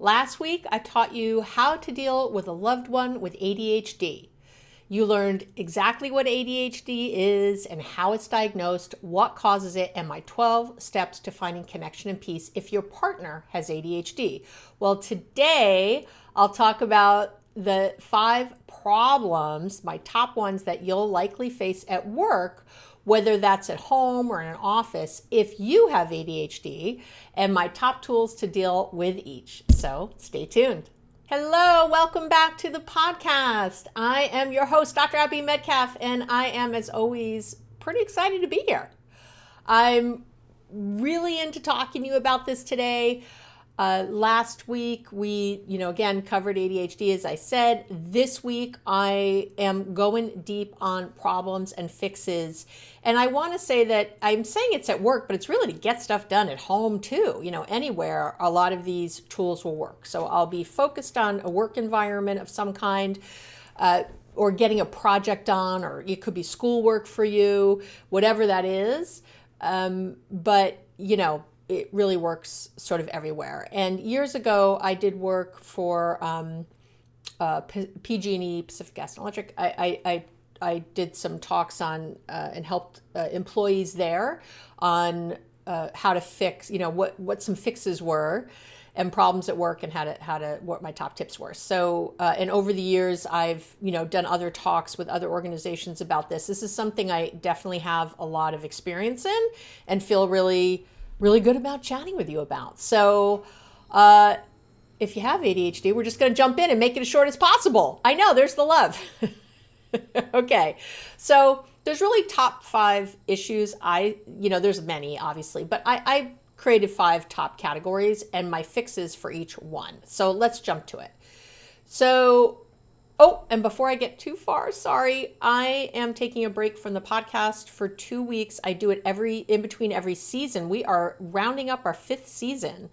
Last week, I taught you how to deal with a loved one with ADHD. You learned exactly what ADHD is and how it's diagnosed, what causes it, and my 12 steps to finding connection and peace if your partner has ADHD. Well, today I'll talk about the 5 problems, my top ones that you'll likely face at work, whether that's at home or in an office, if you have ADHD, and my top tools to deal with each. So stay tuned. Hello, welcome back to the podcast. I am your host, Dr. Abby Medcalf, and I am, as always, pretty excited to be here. I'm really into talking to you about this today. Last week, we, again, covered ADHD, as I said. This week, I am going deep on problems and fixes. And I want to say that I'm saying it's at work, but it's really to get stuff done at home too. Anywhere, a lot of these tools will work. So I'll be focused on a work environment of some kind, or getting a project on, or it could be schoolwork for you, whatever that is. But it really works sort of everywhere. And years ago, I did work for PG&E, Pacific Gas and Electric. I did some talks on and helped employees there on how to fix, what some fixes were and problems at work, and what my top tips were. So, and over the years, I've, done other talks with other organizations about this. This is something I definitely have a lot of experience in and feel really good about chatting with you about. So if you have ADHD, we're just going to jump in and make it as short as possible. I know, there's the love. Okay, so there's really top 5 issues. There's many, obviously, but I created 5 top categories and my fixes for each one. So let's jump to it. So, and before I get too far, sorry, I am taking a break from the podcast for 2 weeks. I do it in between every season. We are rounding up our 5th season.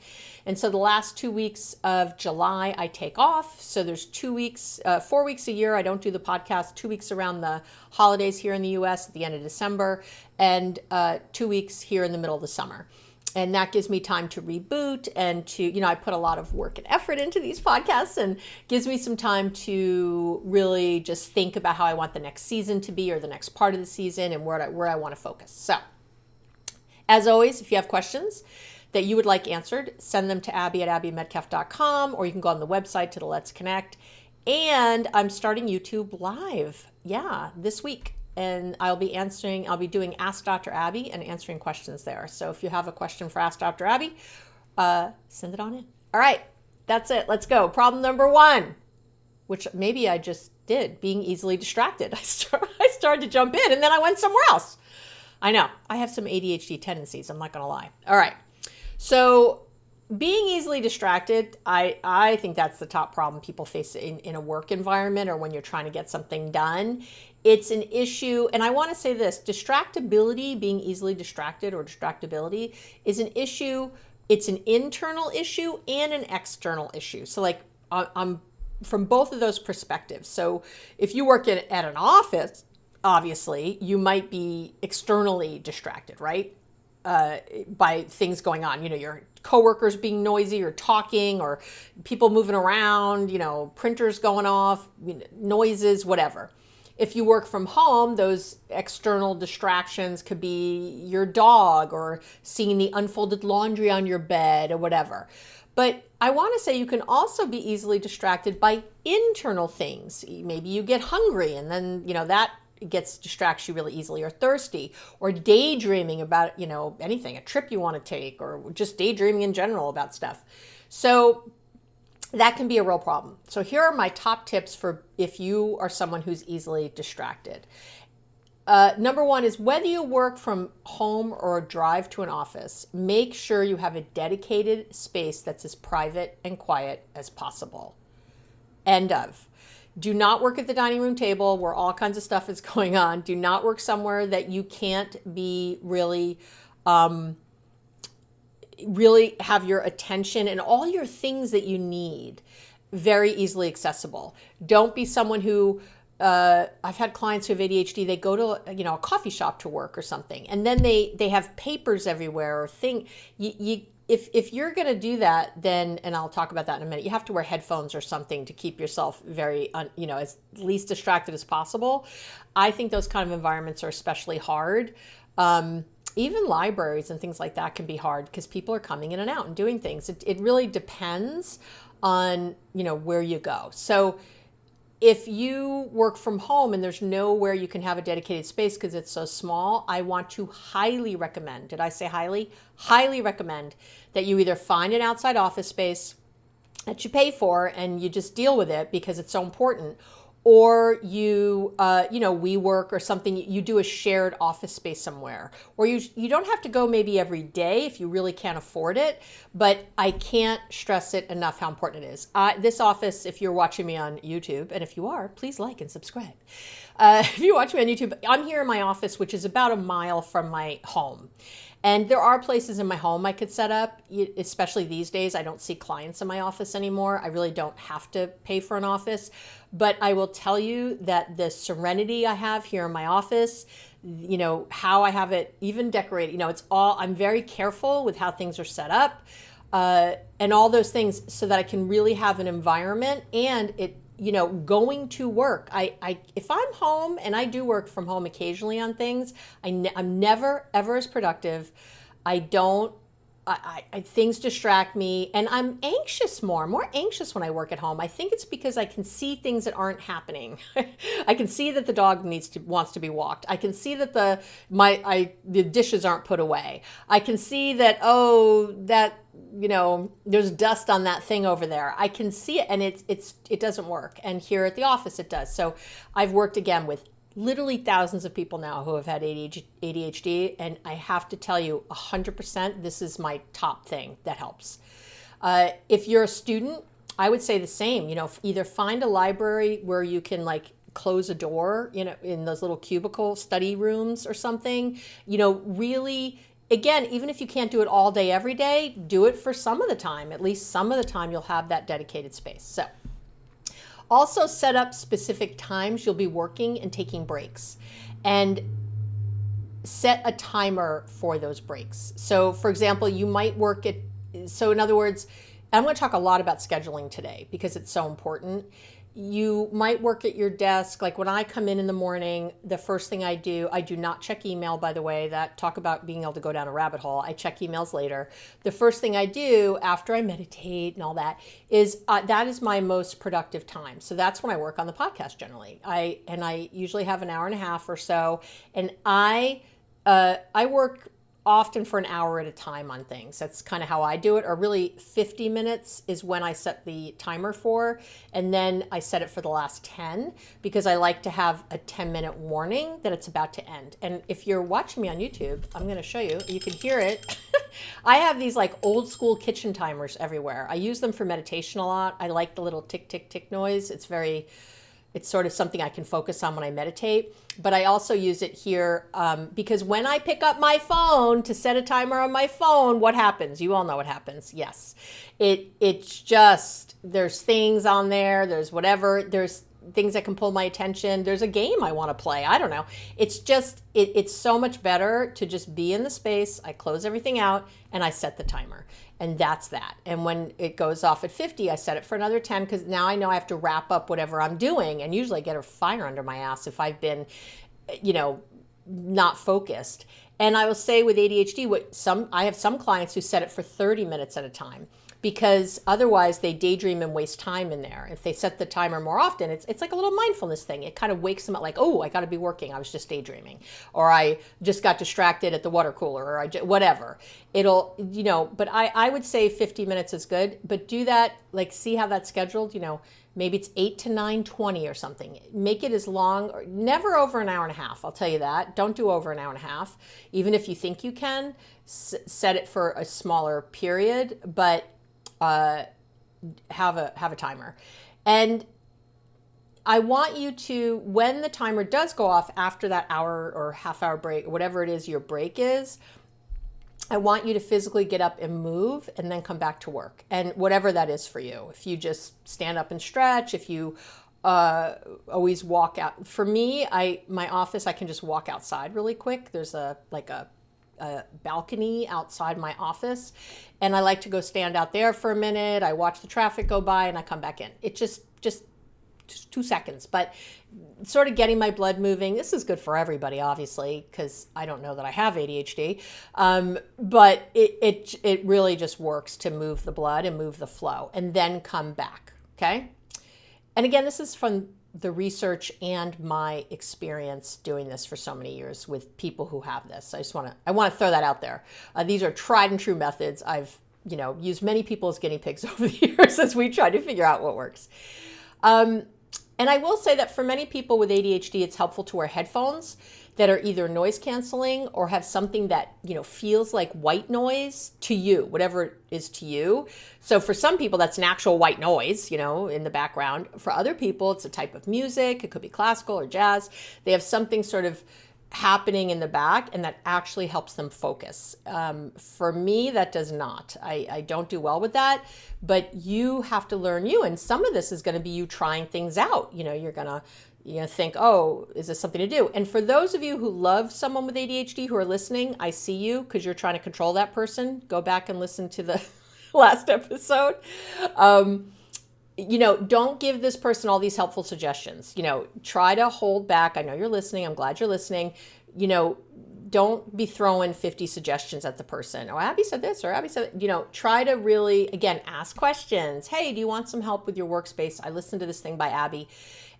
And so the last 2 weeks of July, I take off. So there's 2 weeks, 4 weeks a year. I don't do the podcast, 2 weeks around the holidays here in the US at the end of December, and 2 weeks here in the middle of the summer. And that gives me time to reboot and to, I put a lot of work and effort into these podcasts, and gives me some time to really just think about how I want the next season to be, or the next part of the season, and where I want to focus. So, as always, if you have questions that you would like answered, send them to abby@abbymedcalf.com, or you can go on the website to the Let's Connect. And I'm starting YouTube Live, this week. And I'll be doing Ask Dr. Abby and answering questions there. So if you have a question for Ask Dr. Abby, send it on in. All right, that's it. Let's go. Problem number 1, which maybe I just did, being easily distracted. I started to jump in and then I went somewhere else. I know, I have some ADHD tendencies, I'm not going to lie. All right, so being easily distracted, I think that's the top problem people face in a work environment, or when you're trying to get something done. It's an issue, and I want to say this: distractibility, being easily distracted, or distractibility, is an issue. It's an internal issue and an external issue. So I'm from both of those perspectives. So if you work at an office, obviously you might be externally distracted, right? By things going on, your coworkers being noisy or talking, or people moving around, printers going off, noises, whatever. If you work from home, those external distractions could be your dog, or seeing the unfolded laundry on your bed, or whatever. But I want to say you can also be easily distracted by internal things. Maybe you get hungry, and then, that distracts you really easily, or thirsty, or daydreaming about, anything, a trip you want to take, or just daydreaming in general about stuff. So that can be a real problem. So here are my top tips for if you are someone who's easily distracted. Number 1 is, whether you work from home or drive to an office, make sure you have a dedicated space that's as private and quiet as possible. End of. Do not work at the dining room table where all kinds of stuff is going on. Do not work somewhere that you can't be really have your attention and all your things that you need very easily accessible. Don't be someone who, I've had clients who have ADHD, they go to, a coffee shop to work or something, and then they have papers everywhere, or if you're going to do that, then, and I'll talk about that in a minute, you have to wear headphones or something to keep yourself very, as least distracted as possible. I think those kind of environments are especially hard. Even libraries and things like that can be hard because people are coming in and out and doing things. It really depends on, where you go. So if you work from home and there's nowhere you can have a dedicated space because it's so small, I want to highly recommend, did I say highly? Highly recommend that you either find an outside office space that you pay for and you just deal with it because it's so important, or you, WeWork or something, you do a shared office space somewhere, or you don't have to go maybe every day if you really can't afford it, but I can't stress it enough how important it is. This office, if you're watching me on YouTube, and if you are, please like and subscribe. If you watch me on YouTube, I'm here in my office, which is about a mile from my home. And there are places in my home I could set up, especially these days. I don't see clients in my office anymore. I really don't have to pay for an office. But I will tell you that the serenity I have here in my office, how I have it even decorated, I'm very careful with how things are set up and all those things so that I can really have an environment and going to work. If I'm home, and I do work from home occasionally on things, I'm never, ever as productive. Things distract me, and I'm anxious more. I'm more anxious when I work at home. I think it's because I can see things that aren't happening. I can see that the dog wants to be walked. I can see that the dishes aren't put away. I can see that, there's dust on that thing over there. I can see it, and it doesn't work. And here at the office, it does. So I've worked again with literally thousands of people now who have had ADHD, and I have to tell you 100%, this is my top thing that helps. If you're a student, I would say the same. Either find a library where you can close a door, in those little cubicle study rooms or something, really. Again, even if you can't do it all day, every day, do it for some of the time. At least some of the time you'll have that dedicated space. So also set up specific times you'll be working and taking breaks, and set a timer for those breaks. So for example, you might so in other words, I'm going to talk a lot about scheduling today because it's so important. You might work at your desk. Like when I come in the morning, the first thing I do not check email, by the way. That talk about being able to go down a rabbit hole. I check emails later. The first thing I do after I meditate and all that is that is my most productive time. So that's when I work on the podcast generally. I usually have an hour and a half or so, and I work often for an hour at a time on things. That's kind of how I do it. Or really 50 minutes is when I set the timer for, and then I set it for the last 10 because I like to have a 10-minute warning that it's about to end. And if you're watching me on YouTube, I'm going to show you. You can hear it. I have these old school kitchen timers everywhere. I use them for meditation a lot. I like the little tick, tick, tick noise. It's sort of something I can focus on when I meditate. But I also use it here because when I pick up my phone to set a timer on my phone, what happens? You all know what happens. Yes. It's just, there's things on there. There's whatever. There's things that can pull my attention. There's a game I want to play. I don't know. It's just, it's so much better to just be in the space. I close everything out and I set the timer. And that's that. And when it goes off at 50, I set it for another 10 because now I know I have to wrap up whatever I'm doing. And usually I get a fire under my ass if I've been, not focused. And I will say with ADHD, I have some clients who set it for 30 minutes at a time because otherwise they daydream and waste time in there. If they set the timer more often, it's like a little mindfulness thing. It kind of wakes them up like, oh, I got to be working. I was just daydreaming, or I just got distracted at the water cooler, or whatever. It'll, but I would say 50 minutes is good, but do that, see how that's scheduled, maybe it's 8 to 9:20 or something. Make it as long, or never over an hour and a half. I'll tell you that. Don't do over an hour and a half. Even if you think you can, set it for a smaller period, but have a timer. And I want you to, when the timer does go off after that hour or half hour break, whatever it is your break is, I want you to physically get up and move and then come back to work. And whatever that is for you. If you just stand up and stretch, if you always walk out. For me, my office, I can just walk outside really quick. There's a a balcony outside my office, and I like to go stand out there for a minute. I watch the traffic go by and I come back in. It just 2 seconds, but sort of getting my blood moving. This is good for everybody, obviously, because I don't know that I have ADHD, but it really just works to move the blood and move the flow, and then come back. Okay, and again, this is from the research and my experience doing this for so many years with people who have this. I want to throw that out there. These are tried and true methods. I've used many people as guinea pigs over the years as we try to figure out what works. And I will say that for many people with ADHD, it's helpful to wear headphones that are either noise canceling or have something that, feels like white noise to you, whatever it is to you. So for some people, that's an actual white noise, in the background. For other people, it's a type of music. It could be classical or jazz. They have something sort of happening in the back, and that actually helps them focus. For me, that does not. I don't do well with that, but you have to learn you. And some of this is going to be you trying things out. You're going to think, oh, is this something to do? And for those of you who love someone with ADHD who are listening, I see you, because you're trying to control that person. Go back and listen to the last episode. Don't give this person all these helpful suggestions. Try to hold back. I know you're listening. I'm glad you're listening. Don't be throwing 50 suggestions at the person. Oh, Abby said this, or Abby said, try to really, again, ask questions. Hey, do you want some help with your workspace? I listened to this thing by Abby.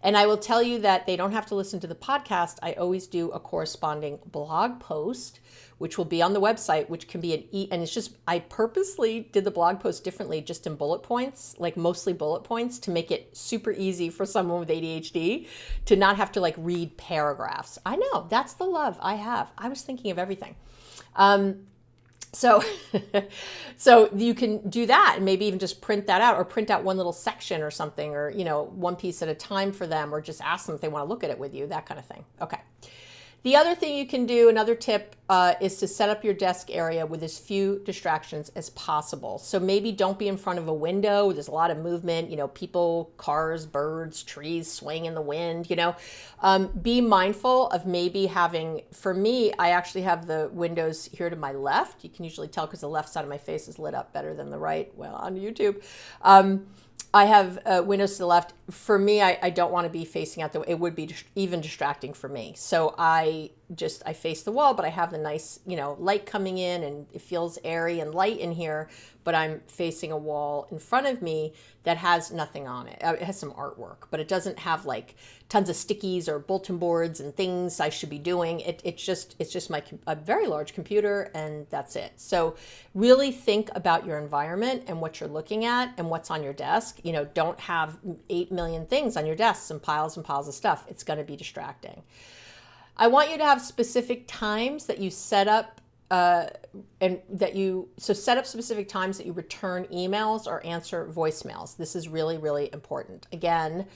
And I will tell you that they don't have to listen to the podcast. I always do a corresponding blog post, which will be on the website, which can be and it's just, I purposely did the blog post differently, just in bullet points, like mostly bullet points, to make it super easy for someone with ADHD to not have to read paragraphs. I know, that's the love I have. I was thinking of everything. So you can do that, and maybe even just print that out, or print out one little section or something, or, one piece at a time for them, or just ask them if they want to look at it with you, that kind of thing. Okay. The other thing you can do, another tip, is to set up your desk area with as few distractions as possible. So maybe don't be in front of a window where there's a lot of movement, people, cars, birds, trees swaying in the wind, Be mindful of maybe having, for me, I actually have the windows here to my left. You can usually tell because the left side of my face is lit up better than the right, well, on YouTube. I have windows to the left. For me, I don't want to be facing out it would be even distracting for me. So I face the wall, but I have the nice, light coming in, and it feels airy and light in here, but I'm facing a wall in front of me that has nothing on it. It has some artwork, but it doesn't have tons of stickies or bulletin boards and things I should be doing. It's just a very large computer, and that's it. So really think about your environment and what you're looking at and what's on your desk. Don't have 8 million things on your desks and piles of stuff. It's going to be distracting. I want you to have specific times that you set up, set up specific times that you return emails or answer voicemails. This is really, really important. Again,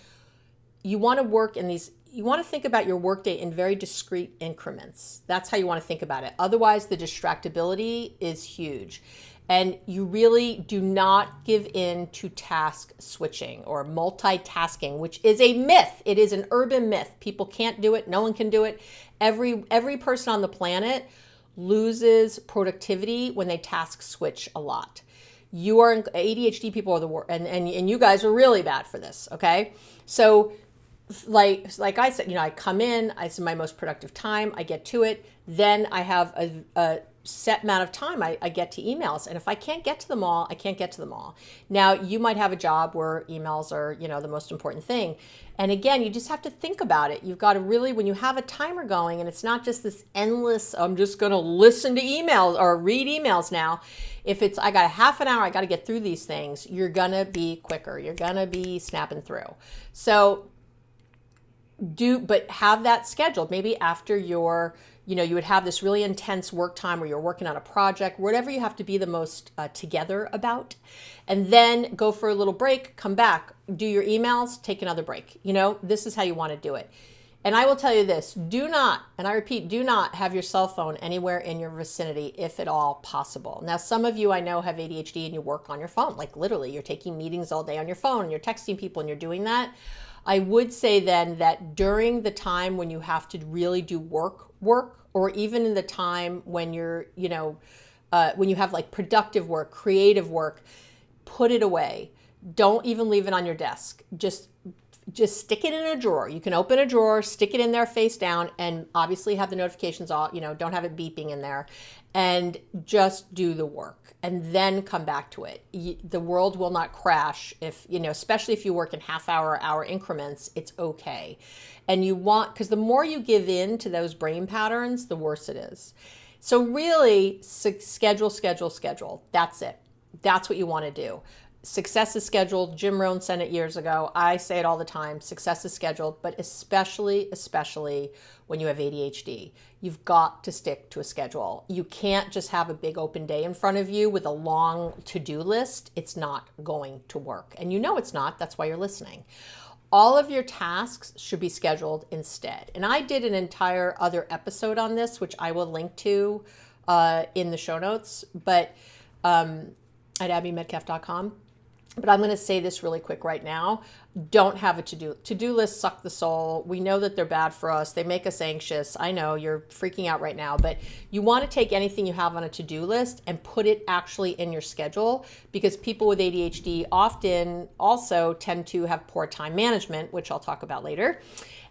you want to think about your workday in very discrete increments. That's how you want to think about it. Otherwise, the distractibility is huge. And you really do not give in to task switching or multitasking, which is a myth. It is an urban myth. People can't do it. No one can do it. Every person on the planet loses productivity when they task switch a lot. ADHD people are the worst, and you guys are really bad for this, okay? So like I said, I come in, it's my most productive time, I get to it, then I have a set amount of time I get to emails. And if I can't get to them all, I can't get to them all. Now, you might have a job where emails are, the most important thing. And again, you just have to think about it. You've got to really, when you have a timer going, and it's not just this endless, I'm just going to listen to emails or read emails now. If it's, I got a half an hour, I got to get through these things, you're going to be quicker. You're going to be snapping through. So but have that scheduled. Maybe after your, you would have this really intense work time where you're working on a project, whatever you have to be the most together about, and then go for a little break, come back, do your emails, take another break. This is how you want to do it. And I will tell you this, do not, and I repeat, do not have your cell phone anywhere in your vicinity, if at all possible. Now, some of you I know have ADHD and you work on your phone, like literally you're taking meetings all day on your phone and you're texting people and you're doing that. I would say then that during the time when you have to really do work, or even in the time when you're, when you have like productive work, creative work, put it away. Don't even leave it on your desk. Just stick it in a drawer. You can open a drawer, stick it in there face down, and obviously have the notifications off, don't have it beeping in there, and just do the work and then come back to it. The world will not crash if, especially if you work in hour increments, it's okay. And because the more you give in to those brain patterns, the worse it is. So really schedule. That's it. That's what you want to do. Success is scheduled. Jim Rohn said it years ago. I say it all the time. Success is scheduled, but especially when you have ADHD. You've got to stick to a schedule. You can't just have a big open day in front of you with a long to-do list. It's not going to work. And it's not. That's why you're listening. All of your tasks should be scheduled instead. And I did an entire other episode on this, which I will link to in the show notes, but at abbymedcalf.com. But I'm going to say this really quick right now. Don't have a to-do list. Suck the soul. We know that they're bad for us. They make us anxious. I know you're freaking out right now, but you want to take anything you have on a to-do list and put it actually in your schedule, because people with ADHD often also tend to have poor time management, which I'll talk about later.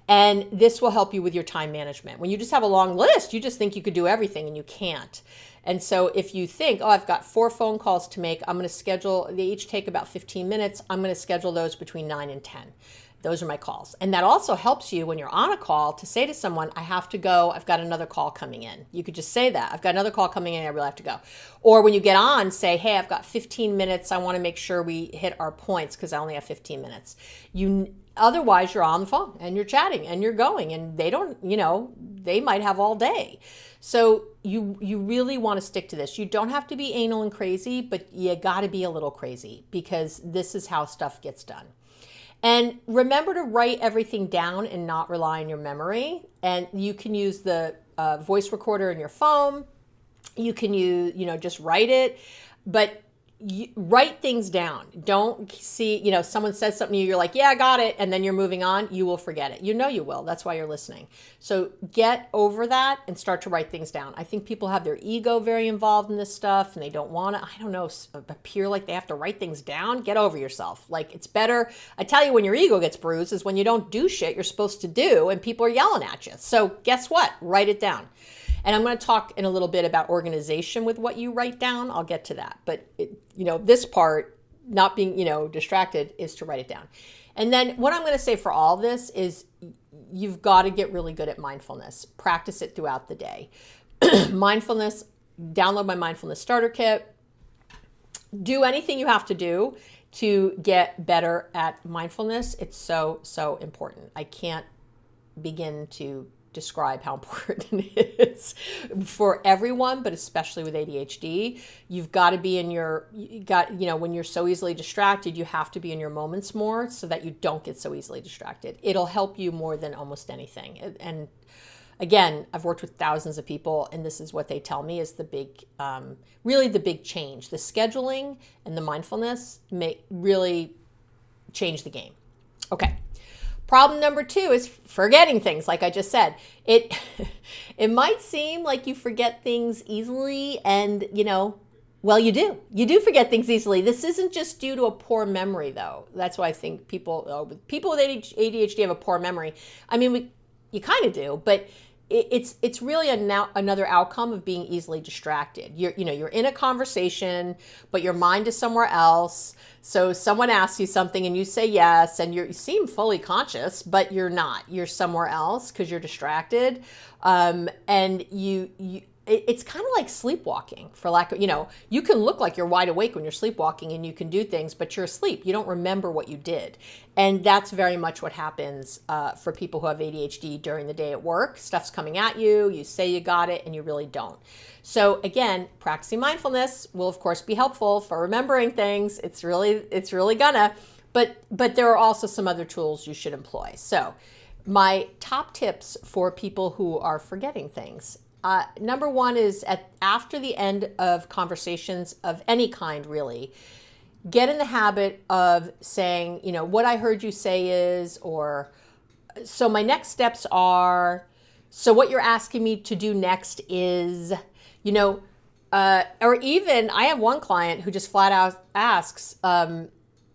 And this will help you with your time management. When you just have a long list, you just think you could do everything, and you can't. And so if you think, I've got 4 phone calls to make, I'm going to schedule, they each take about 15 minutes. I'm going to schedule those between 9 and 10. Those are my calls. And that also helps you when you're on a call to say to someone, I have to go. I've got another call coming in. You could just say that. I've got another call coming in. I really have to go. Or when you get on, say, hey, I've got 15 minutes. I want to make sure we hit our points because I only have 15 minutes. Otherwise, you're on the phone and you're chatting and you're going, and they don't, they might have all day. So you really want to stick to this. You don't have to be anal and crazy, but you got to be a little crazy, because this is how stuff gets done. And remember to write everything down and not rely on your memory. And you can use the voice recorder in your phone. You can use, just write it, but write things down. Don't see, someone says something to you, you're like, yeah, I got it. And then you're moving on. You will forget it. You will. That's why you're listening. So get over that and start to write things down. I think people have their ego very involved in this stuff, and they don't want to, appear like they have to write things down. Get over yourself. Like, it's better. I tell you, when your ego gets bruised is when you don't do shit you're supposed to do and people are yelling at you. So guess what? Write it down. And I'm going to talk in a little bit about organization with what you write down. I'll get to that. But, this part, not being, distracted, is to write it down. And then what I'm going to say for all this is you've got to get really good at mindfulness. Practice it throughout the day. Mindfulness, download my mindfulness starter kit. Do anything you have to do to get better at mindfulness. It's so, so important. I can't begin to describe how important it is for everyone, but especially with ADHD. You've got to be when you're so easily distracted, you have to be in your moments more so that you don't get so easily distracted. It'll help you more than almost anything. And again, I've worked with thousands of people, and this is what they tell me is the big, really the big change. The scheduling and the mindfulness may really change the game. Okay. Problem number 2 is forgetting things, like I just said. It might seem like you forget things easily, and, well, you do. You do forget things easily. This isn't just due to a poor memory, though. That's why I think people with ADHD have a poor memory. I mean, you kind of do, but it's really another outcome of being easily distracted. You're in a conversation, but your mind is somewhere else. So someone asks you something and you say yes, and you seem fully conscious, but you're not. You're somewhere else because you're distracted. And it's kind of like sleepwalking, for lack of, you can look like you're wide awake when you're sleepwalking and you can do things, but you're asleep. You don't remember what you did. And that's very much what happens for people who have ADHD during the day at work. Stuff's coming at you, you say you got it, and you really don't. So again, practicing mindfulness will of course be helpful for remembering things. It's really gonna, but there are also some other tools you should employ. So my top tips for people who are forgetting things. Number 1 is after the end of conversations of any kind, really, get in the habit of saying, what I heard you say is, or so my next steps are, so what you're asking me to do next is, or even I have one client who just flat out asks,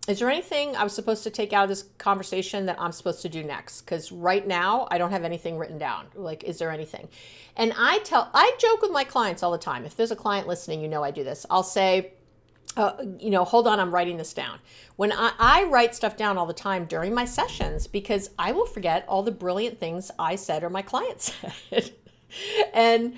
is there anything I was supposed to take out of this conversation that I'm supposed to do next? Because right now I don't have anything written down. Like, is there anything? And I joke with my clients all the time. If there's a client listening, I do this. I'll say, hold on, I'm writing this down. When I write stuff down all the time during my sessions, because I will forget all the brilliant things I said or my client said. And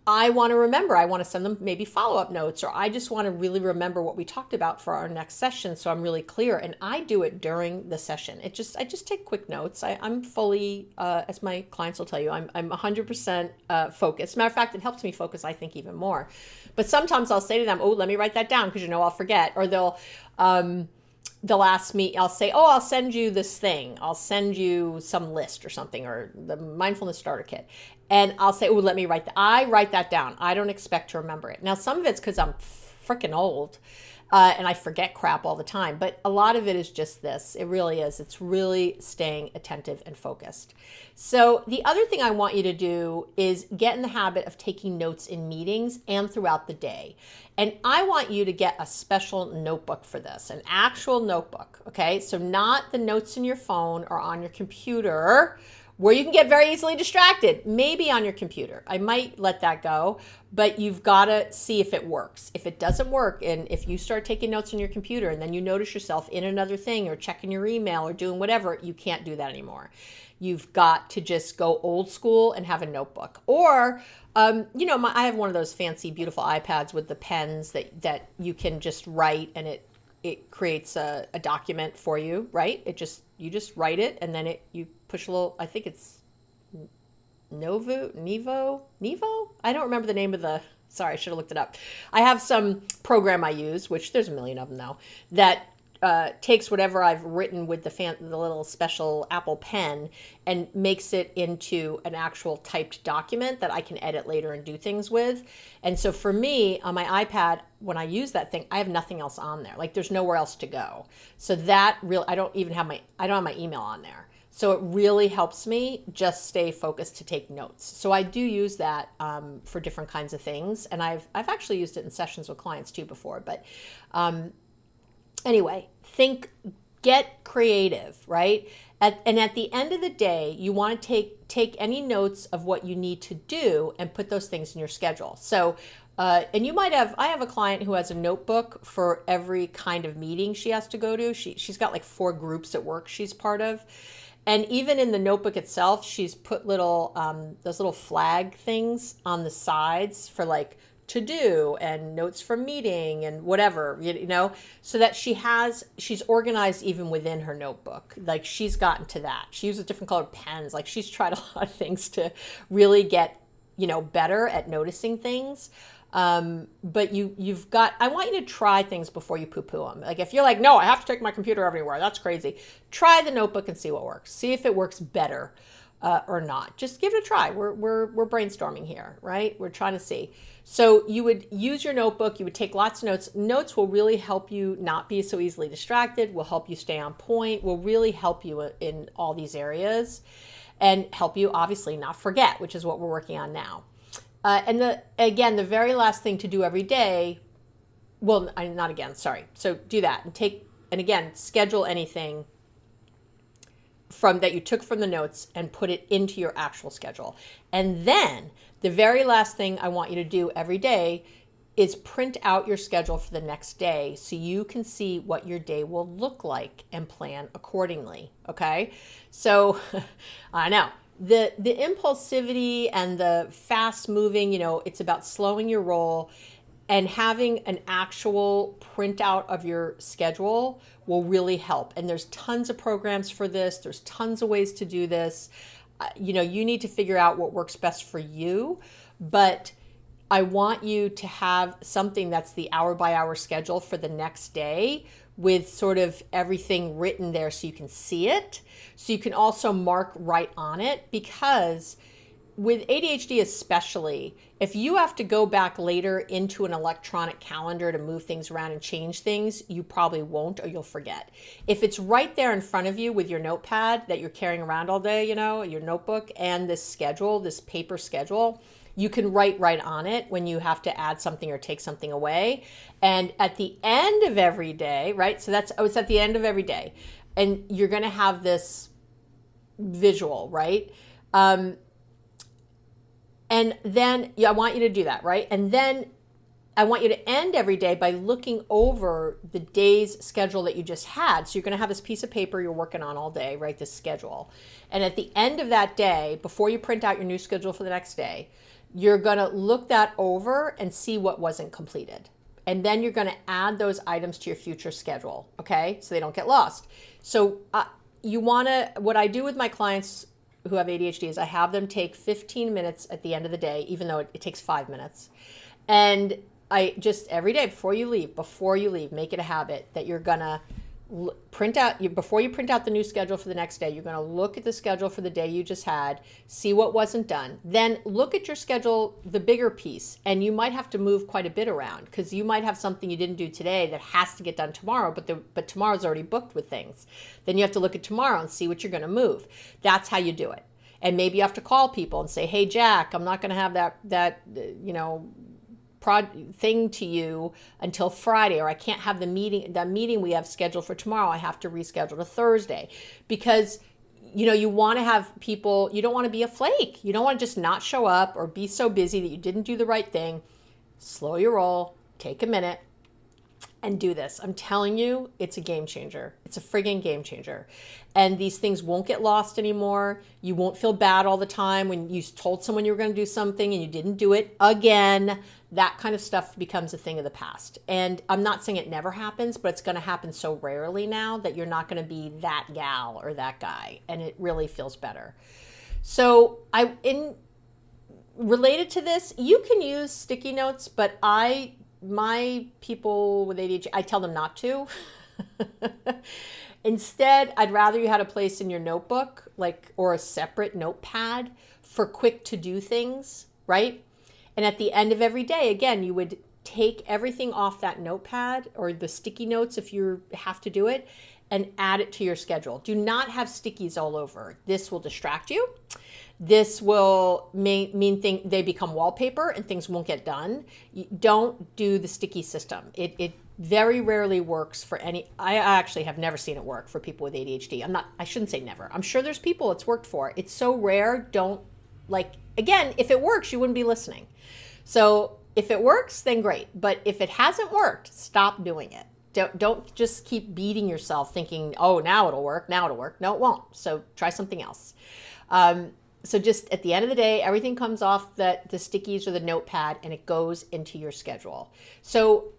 I want to remember, I want to send them maybe follow-up notes, or I just want to really remember what we talked about for our next session, so I'm really clear. And I do it during the session. I just take quick notes. I'm fully, as my clients will tell you, I'm 100% focused. Matter of fact, it helps me focus, I think, even more. But sometimes I'll say to them, oh, let me write that down, because I'll forget. Or they'll ask me, I'll say, oh, I'll send you this thing. I'll send you some list or something, or the mindfulness starter kit. And I'll say, oh, let me write that. I write that down. I don't expect to remember it. Now, some of it's because I'm freaking old and I forget crap all the time. But a lot of it is just this. It really is. It's really staying attentive and focused. So the other thing I want you to do is get in the habit of taking notes in meetings and throughout the day. And I want you to get a special notebook for this, an actual notebook, okay? So not the notes in your phone or on your computer, where you can get very easily distracted, maybe on your computer. I might let that go, but you've got to see if it works. If it doesn't work, and if you start taking notes on your computer and then you notice yourself in another thing or checking your email or doing whatever, you can't do that anymore. You've got to just go old school and have a notebook. Or, I have one of those fancy, beautiful iPads with the pens that you can just write, and it creates a document for you, right? You just write it, and then you push a little, I think it's Nevo? I don't remember the name of sorry, I should have looked it up. I have some program I use, which there's a million of them now, that takes whatever I've written with the little special Apple pen and makes it into an actual typed document that I can edit later and do things with. And so for me, on my iPad, when I use that thing, I have nothing else on there. Like, there's nowhere else to go. So that really, I don't have my email on there. So it really helps me just stay focused to take notes. So I do use that for different kinds of things. And I've actually used it in sessions with clients too before, but anyway, get creative, right? And at the end of the day, you want to take any notes of what you need to do and put those things in your schedule. So, and I have a client who has a notebook for every kind of meeting she has to go to. She's got like 4 groups at work she's part of. And even in the notebook itself, she's put those little flag things on the sides for like to do and notes from meeting and whatever, so that she's organized even within her notebook. Like, she's gotten to that. She uses different colored pens. Like, she's tried a lot of things to really get, better at noticing things. But I want you to try things before you poo-poo them. Like, if you're like, no, I have to take my computer everywhere, that's crazy. Try the notebook and see what works. See if it works better or not. Just give it a try. We're brainstorming here, right? We're trying to see. So you would use your notebook. You would take lots of notes. Notes will really help you not be so easily distracted, will help you stay on point, will really help you in all these areas, and help you obviously not forget, which is what we're working on now. And the very last thing to do every day, well, not again, sorry. So do that and again, schedule anything that you took from the notes and put it into your actual schedule. And then the very last thing I want you to do every day is print out your schedule for the next day so you can see what your day will look like and plan accordingly. Okay? So I know the impulsivity and the fast moving, it's about slowing your roll, and having an actual printout of your schedule will really help. And there's tons of programs for this. There's tons of ways to do this. You need to figure out what works best for you, but I want you to have something that's the hour by hour schedule for the next day with sort of everything written there so you can see it. So you can also mark right on it, because with ADHD especially, if you have to go back later into an electronic calendar to move things around and change things, you probably won't, or you'll forget. If it's right there in front of you with your notepad that you're carrying around all day, your notebook, and this schedule, this paper schedule, you can write right on it when you have to add something or take something away. And at the end of every day, right? So it's at the end of every day. And you're going to have this visual, right? And then I want you to do that, right? And then I want you to end every day by looking over the day's schedule that you just had. So you're going to have this piece of paper you're working on all day, right? This schedule. And at the end of that day, before you print out your new schedule for the next day, you're going to look that over and see what wasn't completed. And then you're going to add those items to your future schedule, okay? So they don't get lost. So what I do with my clients who have ADHD is I have them take 15 minutes at the end of the day, even though it takes 5 minutes. And I just every day before you leave, make it a habit that you're going to before you print out the new schedule for the next day, you're going to look at the schedule for the day you just had, see what wasn't done. Then look at your schedule, the bigger piece, and you might have to move quite a bit around because you might have something you didn't do today that has to get done tomorrow, but tomorrow's already booked with things. Then you have to look at tomorrow and see what you're going to move. That's how you do it. And maybe you have to call people and say, "Hey, Jack, I'm not going to have that thing to you until Friday, or I can't have that meeting we have scheduled for tomorrow. I have to reschedule to Thursday," because you want to have people, you don't want to be a flake. You don't want to just not show up or be so busy that you didn't do the right thing. Slow your roll, take a minute and do this. I'm telling you, it's a game changer. It's a friggin' game changer. And these things won't get lost anymore. You won't feel bad all the time when you told someone you were going to do something and you didn't do it again. That kind of stuff becomes a thing of the past. And I'm not saying it never happens, but it's going to happen so rarely now that you're not going to be that gal or that guy. And it really feels better. So related to this, you can use sticky notes, but my people with ADHD, I tell them not to. Instead, I'd rather you had a place in your notebook, or a separate notepad for quick to-do things, right? And at the end of every day, again, you would take everything off that notepad or the sticky notes if you have to do it and add it to your schedule. Do not have stickies all over. This will distract you. This will mean they become wallpaper and things won't get done. You don't do the sticky system. It very rarely works for I actually have never seen it work for people with ADHD. I shouldn't say never. I'm sure there's people it's worked for. It's so rare. Again, if it works, you wouldn't be listening. So if it works, then great. But if it hasn't worked, stop doing it. Don't just keep beating yourself thinking, "Oh, now it'll work. Now it'll work." No, it won't. So try something else. So just at the end of the day, everything comes off the stickies or the notepad and it goes into your schedule. So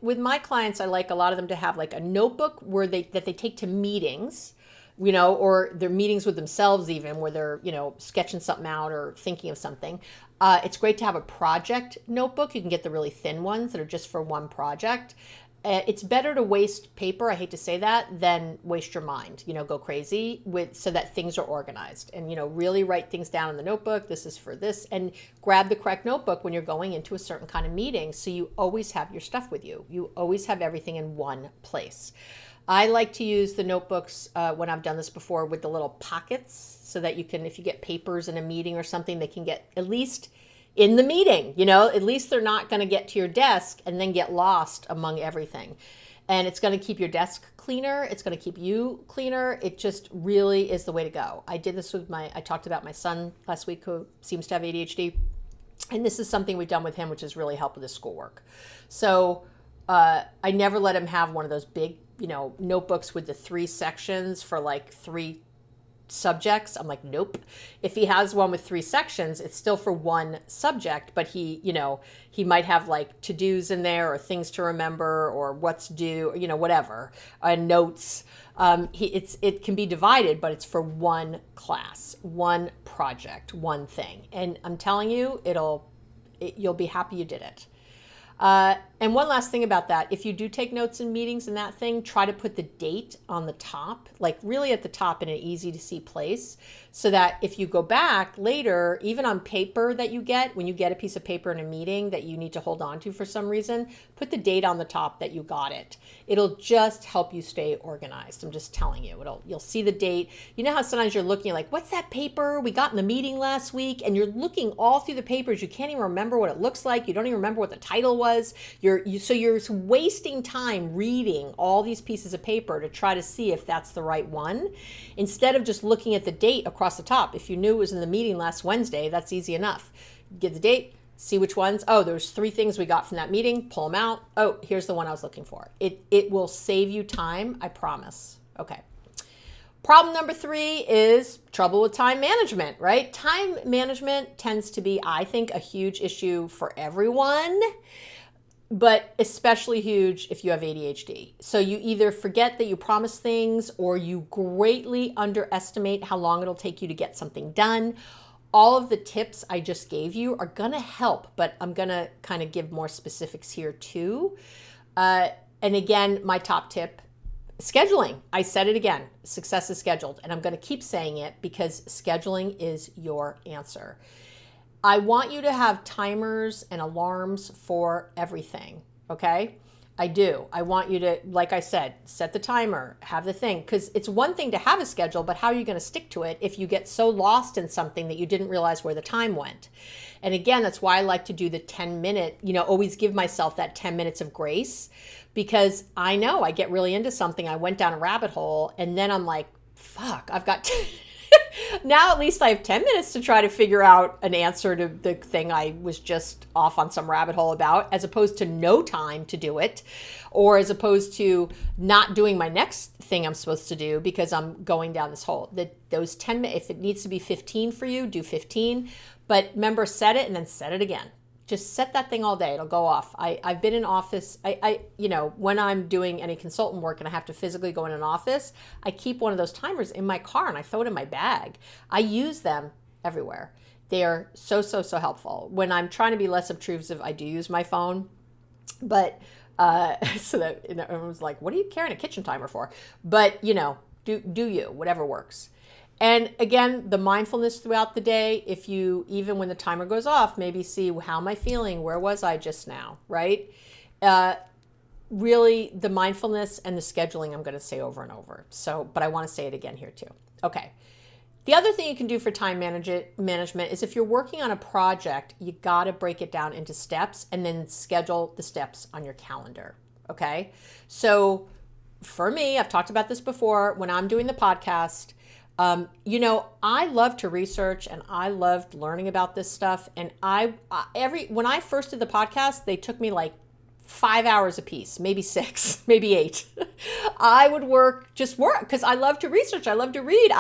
with my clients, I like a lot of them to have a notebook that they take to meetings, or their meetings with themselves even, where they're, sketching something out or thinking of something. It's great to have a project notebook. You can get the really thin ones that are just for one project. It's better to waste paper, I hate to say that, than waste your mind, go crazy so that things are organized and, really write things down in the notebook. This is for this, and grab the correct notebook when you're going into a certain kind of meeting. So you always have your stuff with you. You always have everything in one place. I like to use the notebooks when I've done this before with the little pockets so that you can, if you get papers in a meeting or something, they can get at least in the meeting, at least they're not going to get to your desk and then get lost among everything. And it's going to keep your desk cleaner. It's going to keep you cleaner. It just really is the way to go. I did this I talked about my son last week who seems to have ADHD. And this is something we've done with him, which has really helped with his schoolwork. So I never let him have one of those big, notebooks with the 3 sections for 3 subjects. I'm like, nope. If he has one with 3 sections, it's still for one subject, but he might have to-dos in there or things to remember or what's due, whatever, notes. It can be divided, but it's for one class, one project, one thing. And I'm telling you, you'll be happy you did it. And one last thing about that, if you do take notes in meetings and that thing, try to put the date on the top, like really at the top in an easy to see place, so that if you go back later, even on paper that you get, when you get a piece of paper in a meeting that you need to hold on to for some reason, put the date on the top that you got it. It'll just help you stay organized. I'm just telling you, you'll see the date. You know how sometimes you're looking like, what's that paper we got in the meeting last week? And you're looking all through the papers. You can't even remember what it looks like. You don't even remember what the title was. So you're wasting time reading all these pieces of paper to try to see if that's the right one, instead of just looking at the date across the top. If you knew it was in the meeting last Wednesday, that's easy enough. Get the date, see which ones. Oh, there's 3 things we got from that meeting. Pull them out. Oh, here's the one I was looking for. It will save you time, I promise. Okay. Problem number 3 is trouble with time management, right? Time management tends to be, I think, a huge issue for everyone, but especially huge if you have ADHD. So you either forget that you promise things, or you greatly underestimate how long it'll take you to get something done. All of the tips I just gave you are gonna help, but I'm gonna kind of give more specifics here too. And again, my top tip, scheduling. I said it again, success is scheduled, and I'm gonna keep saying it because scheduling is your answer. I want you to have timers and alarms for everything, okay? I do. I want you to, like I said, set the timer, have the thing, because it's one thing to have a schedule, but how are you going to stick to it if you get so lost in something that you didn't realize where the time went? And again, that's why I like to do the 10-minute, always give myself that 10 minutes of grace, because I know I get really into something. I went down a rabbit hole, and then I'm like, fuck, I've got now at least I have 10 minutes to try to figure out an answer to the thing I was just off on some rabbit hole about, as opposed to no time to do it, or as opposed to not doing my next thing I'm supposed to do because I'm going down this hole. Those 10 minutes, if it needs to be 15 for you, do 15. But remember, set it and then set it again. Just set that thing all day. It'll go off. I've been in office. When I'm doing any consultant work and I have to physically go in an office, I keep one of those timers in my car and I throw it in my bag. I use them everywhere. They are so helpful. When I'm trying to be less obtrusive, I do use my phone. But so that everyone's like, what are you carrying a kitchen timer for? But do you, whatever works. And again, the mindfulness throughout the day, if you, even when the timer goes off, maybe see, how am I feeling? Where was I just now, right? Really, the mindfulness and the scheduling, I'm going to say over and over. But I want to say it again here too. Okay. The other thing you can do for time management is if you're working on a project, you got to break it down into steps and then schedule the steps on your calendar. Okay. So for me, I've talked about this before, when I'm doing the podcast, I love to research and I loved learning about this stuff. And when I first did the podcast, they took me like 5 hours a piece, maybe 6, maybe 8. I would work because I love to research. I love to read.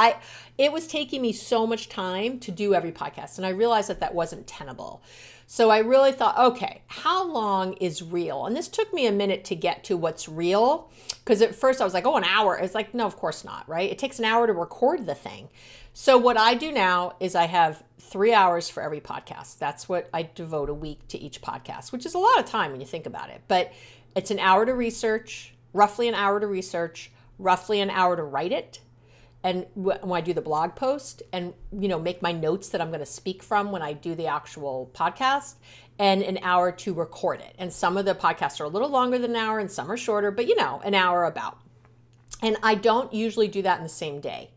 It was taking me so much time to do every podcast. And I realized that wasn't tenable. So I really thought, okay, how long is real? And this took me a minute to get to what's real. Because at first I was like, an hour. It's like, no, of course not, right? It takes an hour to record the thing. So what I do now is I have 3 hours for every podcast. That's what I devote a week to each podcast, which is a lot of time when you think about it. But it's an hour to research, roughly an hour to research, roughly an hour to write it. And when I do the blog post and, make my notes that I'm going to speak from when I do the actual podcast, and an hour to record it. And some of the podcasts are a little longer than an hour and some are shorter, but an hour about. And I don't usually do that in the same day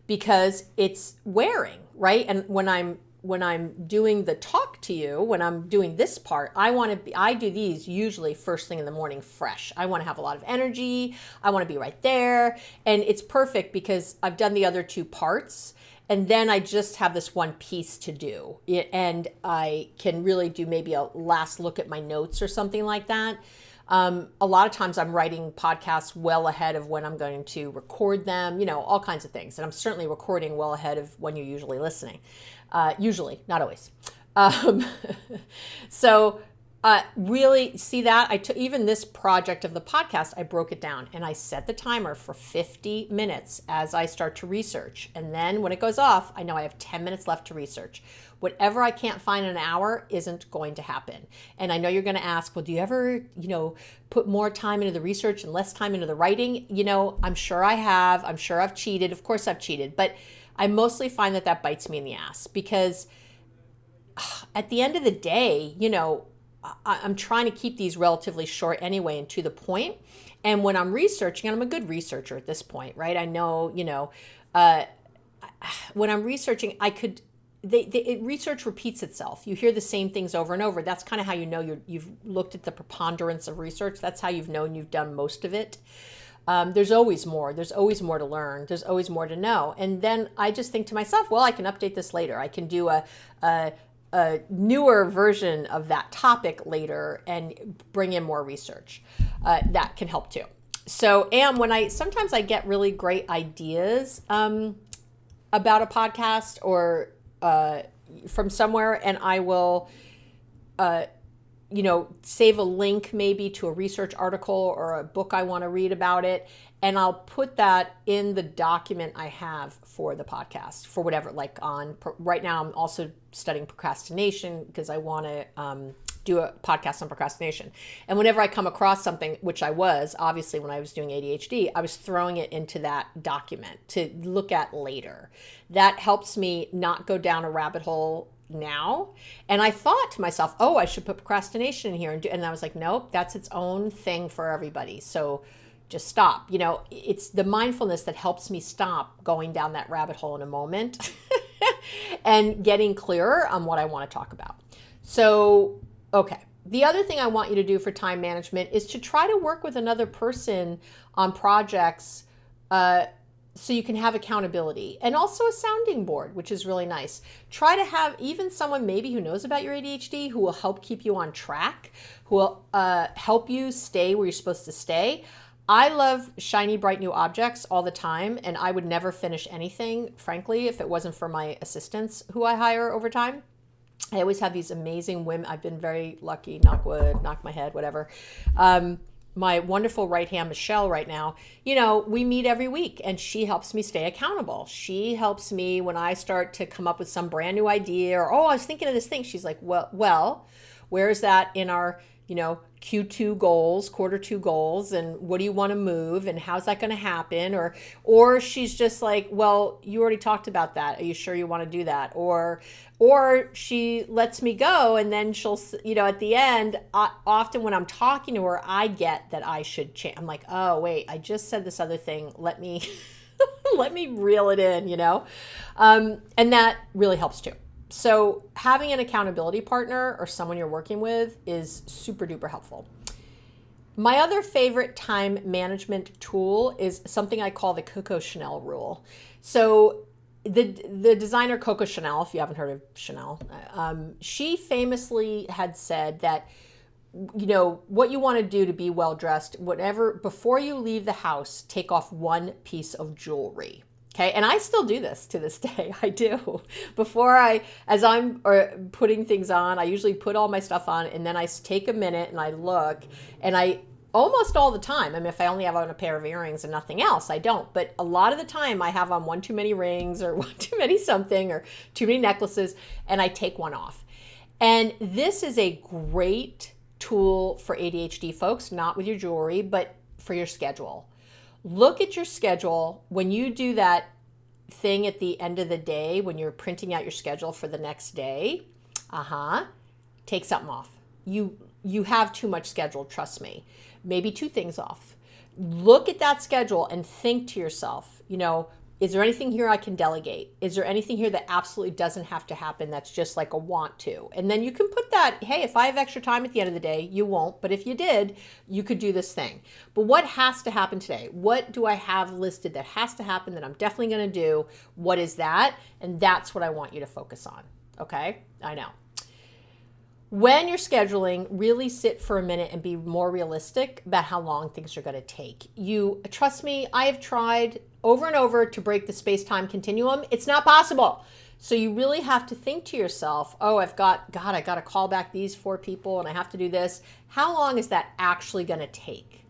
because it's wearing, right? And when I'm doing the talk to you, when I'm doing this part, I do these usually first thing in the morning fresh. I want to have a lot of energy. I want to be right there. And it's perfect because I've done the other 2 parts and then I just have this one piece to do. And I can really do maybe a last look at my notes or something like that. A lot of times I'm writing podcasts well ahead of when I'm going to record them, all kinds of things. And I'm certainly recording well ahead of when you're usually listening. Usually, not always. So Really see that I took even this project of the podcast, I broke it down and I set the timer for 50 minutes as I start to research. And then when it goes off, I know I have 10 minutes left to research. Whatever I can't find in an hour isn't going to happen. And I know you're going to ask, well, do you ever, put more time into the research and less time into the writing? I'm sure I have. I'm sure I've cheated. Of course I've cheated. But I mostly find that bites me in the ass because at the end of the day, I'm trying to keep these relatively short anyway and to the point. And when I'm researching, and I'm a good researcher at this point, right? I know, when I'm researching, research repeats itself. You hear the same things over and over. That's kind of how you know you've looked at the preponderance of research. That's how you've known you've done most of it. There's always more. There's always more to learn. There's always more to know. And then I just think to myself, well, I can update this later. I can do a newer version of that topic later and bring in more research. That can help too. So, sometimes I get really great ideas about a podcast or from somewhere, and I will, save a link maybe to a research article or a book I want to read about it. And I'll put that in the document I have for the podcast for whatever, right now I'm also studying procrastination because I want to do a podcast on procrastination. And whenever I come across something, which I was, obviously when I was doing ADHD, I was throwing it into that document to look at later. That helps me not go down a rabbit hole now. And I thought to myself, oh, I should put procrastination in here. And I was like, nope, that's its own thing for everybody. So just stop. It's the mindfulness that helps me stop going down that rabbit hole in a moment and getting clearer on what I want to talk about. So, okay. The other thing I want you to do for time management is to try to work with another person on projects so you can have accountability and also a sounding board, which is really nice. Try to have even someone maybe who knows about your ADHD who will help keep you on track, who will help you stay where you're supposed to stay. I love shiny, bright new objects all the time, and I would never finish anything, frankly, if it wasn't for my assistants who I hire over time. I always have these amazing women. I've been very lucky, knock wood, knock my head, whatever. My wonderful right hand, Michelle, right now, we meet every week and she helps me stay accountable. She helps me when I start to come up with some brand new idea or, I was thinking of this thing. She's like, well, where is that in our, Q2 goals, quarter two goals, and what do you want to move and how's that going to happen? Or she's just like, well, you already talked about that. Are you sure you want to do that? Or she lets me go and then she'll, at the end, often when I'm talking to her, I get that I should change. I'm like, oh, wait, I just said this other thing. Let me, let me reel it in, and that really helps too. So having an accountability partner or someone you're working with is super duper helpful. My other favorite time management tool is something I call the Coco Chanel rule. So the designer Coco Chanel, if you haven't heard of Chanel, she famously had said that, what you want to do to be well dressed, before you leave the house, take off one piece of jewelry. Okay. And I still do this to this day. I do. As I'm putting things on, I usually put all my stuff on and then I take a minute and I look and I almost all the time. I mean, if I only have on a pair of earrings and nothing else, I don't. But a lot of the time I have on one too many rings or one too many something or too many necklaces and I take one off. And this is a great tool for ADHD folks, not with your jewelry, but for your schedule. Look at your schedule when you do that thing at the end of the day, when you're printing out your schedule for the next day. Take something off. You have too much schedule, trust me. Maybe two things off. Look at that schedule and think to yourself, is there anything here I can delegate? Is there anything here that absolutely doesn't have to happen that's just like a want to? And then you can put that, hey, if I have extra time at the end of the day, you won't. But if you did, you could do this thing. But what has to happen today? What do I have listed that has to happen that I'm definitely going to do? What is that? And that's what I want you to focus on. Okay? I know. When you're scheduling, really sit for a minute and be more realistic about how long things are going to take. Trust me, I have tried over and over to break the space-time continuum. It's not possible. So you really have to think to yourself, oh, I got to call back these 4 people and I have to do this. How long is that actually going to take?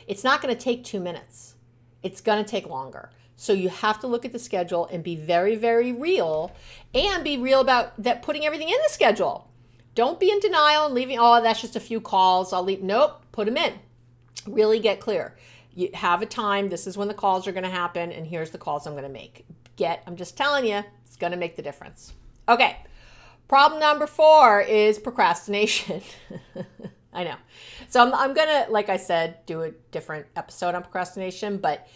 It's not going to take 2 minutes. It's going to take longer. So you have to look at the schedule and be very, very real, and be real about that, putting everything in the schedule. Don't be in denial and leaving, oh, that's just a few calls, I'll leave. Nope, put them in. Really get clear. You have a time, this is when the calls are going to happen, and here's the calls I'm going to make. I'm just telling you, it's going to make the difference. Okay, problem number 4 is procrastination. I know. So I'm going to, like I said, do a different episode on procrastination, but,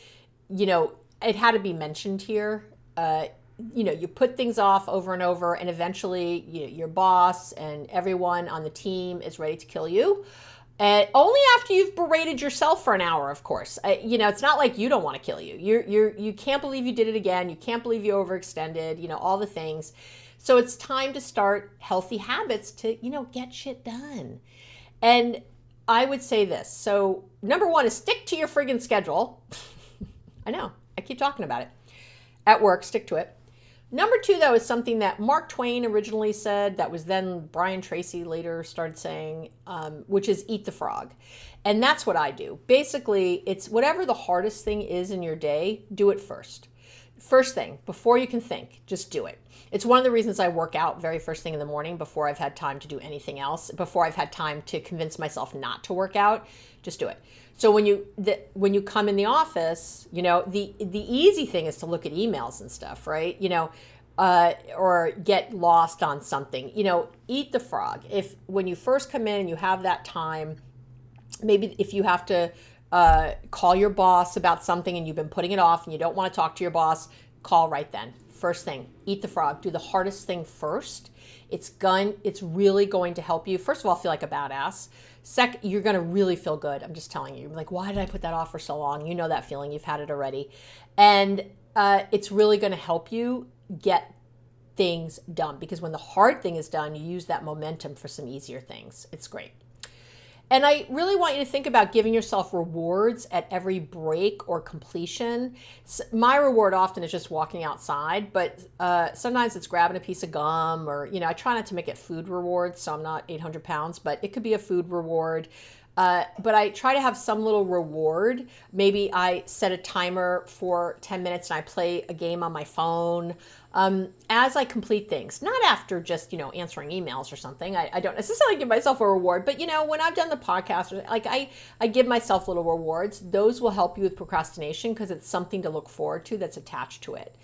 it had to be mentioned here. You put things off over and over, and eventually your boss and everyone on the team is ready to kill you. Only after you've berated yourself for an hour, of course. It's not like you don't want to kill you. You can't believe you did it again. You can't believe you overextended, all the things. So it's time to start healthy habits to, get shit done. And I would say this. So number 1 is stick to your friggin' schedule. I know, I keep talking about it. At work, stick to it. Number 2, though, is something that Mark Twain originally said, that was then Brian Tracy later started saying, which is eat the frog. And that's what I do. Basically, it's whatever the hardest thing is in your day, do it first. First thing, before you can think, just do it. It's one of the reasons I work out very first thing in the morning, before I've had time to do anything else, before I've had time to convince myself not to work out, just do it. So when you come in the office, the easy thing is to look at emails and stuff, right? Or get lost on something. Eat the frog. When you first come in and you have that time, maybe if you have to call your boss about something and you've been putting it off and you don't want to talk to your boss, call right then. First thing, eat the frog. Do the hardest thing first. It's really going to help you. First of all, feel like a badass. Second, you're going to really feel good. I'm just telling you. You're like, why did I put that off for so long? You know that feeling. You've had it already. And it's really going to help you get things done, because when the hard thing is done, you use that momentum for some easier things. It's great. And I really want you to think about giving yourself rewards at every break or completion. My reward often is just walking outside, but sometimes it's grabbing a piece of gum, or, I try not to make it food rewards, so I'm not 800 pounds, but it could be a food reward. But I try to have some little reward. Maybe I set a timer for 10 minutes and I play a game on my phone as I complete things. Not after just, answering emails or something. I don't necessarily give myself a reward, but, when I've done the podcast, I give myself little rewards. Those will help you with procrastination, because it's something to look forward to that's attached to it.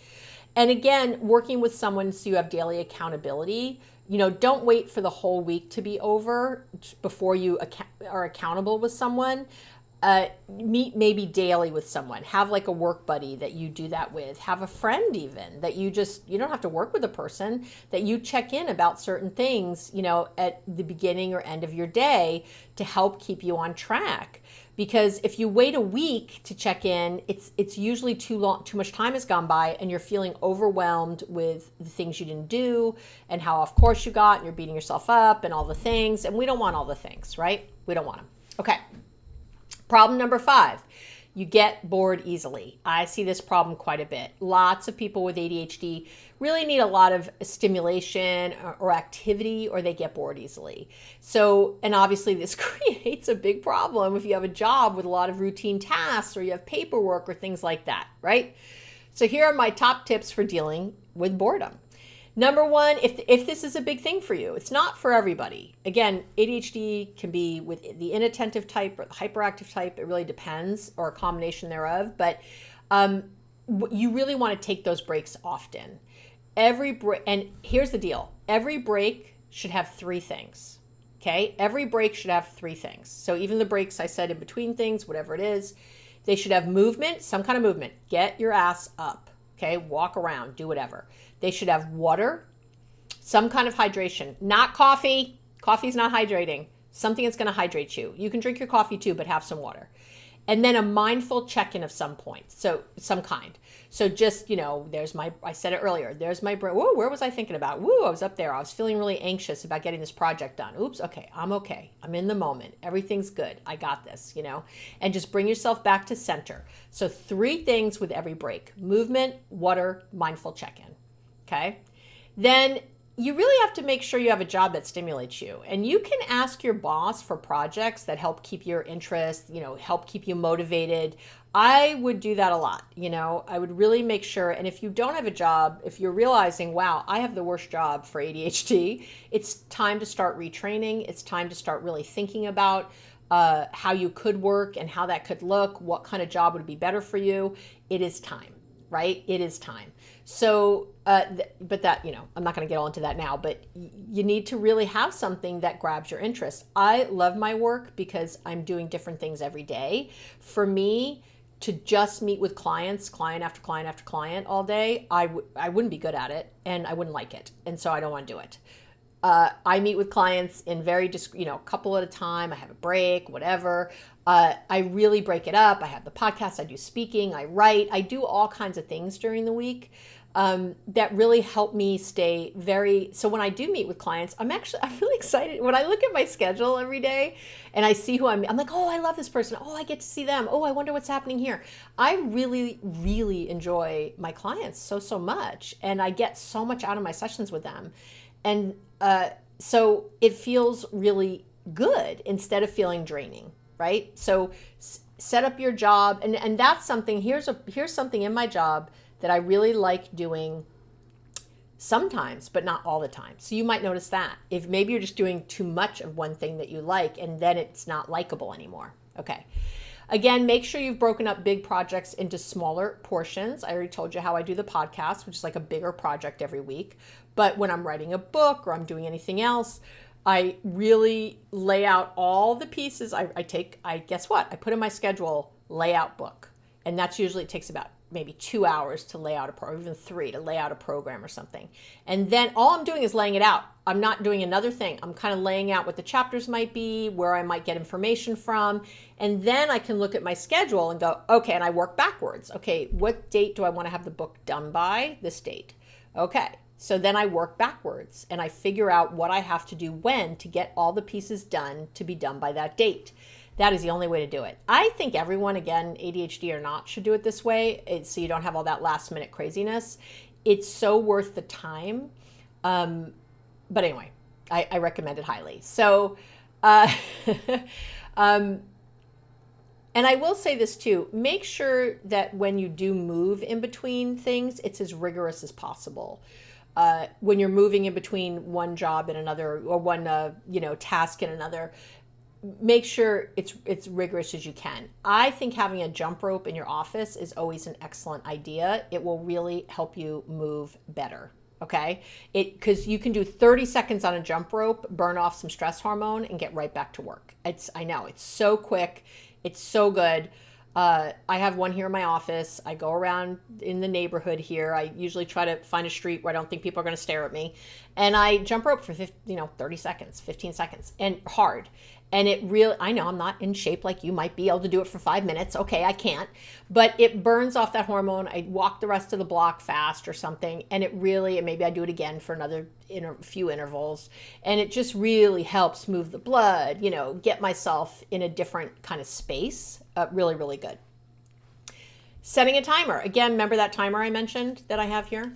And again, working with someone so you have daily accountability. Don't wait for the whole week to be over before you are accountable with someone. Meet maybe daily with someone. Have like a work buddy that you do that with. Have a friend even that you don't have to work with a person, that you check in about certain things, at the beginning or end of your day to help keep you on track. Because if you wait a week to check in, it's usually too much time has gone by, and you're feeling overwhelmed with the things you didn't do and how off course you got, and you're beating yourself up and all the things. And we don't want all the things, right? We don't want them. Okay. Problem number 5, you get bored easily. I see this problem quite a bit. Lots of people with ADHD really need a lot of stimulation or activity, or they get bored easily. So, and obviously this creates a big problem if you have a job with a lot of routine tasks, or you have paperwork or things like that, right? So here are my top tips for dealing with boredom. Number 1, if this is a big thing for you, it's not for everybody. Again, ADHD can be with the inattentive type or the hyperactive type. It really depends, or a combination thereof. But you really want to take those breaks often. And here's the deal. Every break should have 3 things. Okay? Every break should have 3 things. So even the breaks I said in between things, whatever it is, they should have movement, some kind of movement. Get your ass up. Okay? Walk around, do whatever. They should have water, some kind of hydration, not coffee. Coffee's not hydrating. Something that's going to hydrate you. You can drink your coffee too, but have some water. And then a mindful check-in of some point. So some kind. So just, I said it earlier, there's my brain. Whoa, where was I thinking about? Whoa, I was up there. I was feeling really anxious about getting this project done. Oops, okay, I'm okay. I'm in the moment. Everything's good. I got this, and just bring yourself back to center. So 3 things with every break: movement, water, mindful check-in. Okay. then you really have to make sure you have a job that stimulates you. And you can ask your boss for projects that help keep your interest, help keep you motivated. I would do that a lot. I would really make sure. And if you don't have a job, if you're realizing, wow, I have the worst job for ADHD, it's time to start retraining. It's time to start really thinking about how you could work and how that could look, what kind of job would be better for you. It is time, right? It is time. So, but that, I'm not going to get all into that now, but you need to really have something that grabs your interest. I love my work because I'm doing different things every day. For me, to just meet with clients, client after client after client all day, I wouldn't be good at it and I wouldn't like it. And so I don't want to do it. I meet with clients in very discreet, a couple at a time. I have a break, whatever. I really break it up. I have the podcast. I do speaking. I write. I do all kinds of things during the week that really help me stay so when I do meet with clients, I'm really excited. When I look at my schedule every day and I see who I'm like, oh, I love this person. Oh, I get to see them. Oh, I wonder what's happening here. I really, really enjoy my clients so much. And I get so much out of my sessions with them. And so it feels really good instead of feeling draining, right? So set up your job, and that's something. Here's something in my job that I really like doing sometimes, but not all the time. So you might notice that if maybe you're just doing too much of one thing that you like, and then it's not likable anymore. Okay. Again, make sure you've broken up big projects into smaller portions. I already told you how I do the podcast, which is like a bigger project every week. But when I'm writing a book or I'm doing anything else, I really lay out all the pieces. Guess what? I put in my schedule, layout book. And that's usually, it takes about maybe 2 hours to lay out or even 3 to lay out a program or something. And then all I'm doing is laying it out. I'm not doing another thing. I'm kind of laying out what the chapters might be, where I might get information from. And then I can look at my schedule and go, okay, and I work backwards. Okay, what date do I want to have the book done by? This date. Okay. So then I work backwards and I figure out what I have to do when to get all the pieces done to be done by that date. That is the only way to do it. I think everyone, again, ADHD or not, should do it this way so you don't have all that last minute craziness. It's so worth the time. But anyway, I recommend it highly. So, and I will say this too, make sure that when you do move in between things, it's as rigorous as possible. When you're moving in between one job and another, or one task and another, make sure it's rigorous as you can. I think having a jump rope in your office is always an excellent idea. It will really help you move better. Okay, because you can do 30 seconds on a jump rope, burn off some stress hormone, and get right back to work. I know it's so quick, it's so good. I have one here in my office. I go around in the neighborhood here. I usually try to find a street where I don't think people are going to stare at me. And I jump rope for 30 seconds, 15 seconds, and hard. And it really, I know I'm not in shape like you might be able to do it for 5 minutes. Okay, I can't. But it burns off that hormone. I walk the rest of the block fast or something. And maybe I do it again for another few intervals. And it just really helps move the blood, get myself in a different kind of space. Really, really good. Setting a timer. Again, remember that timer I mentioned that I have here?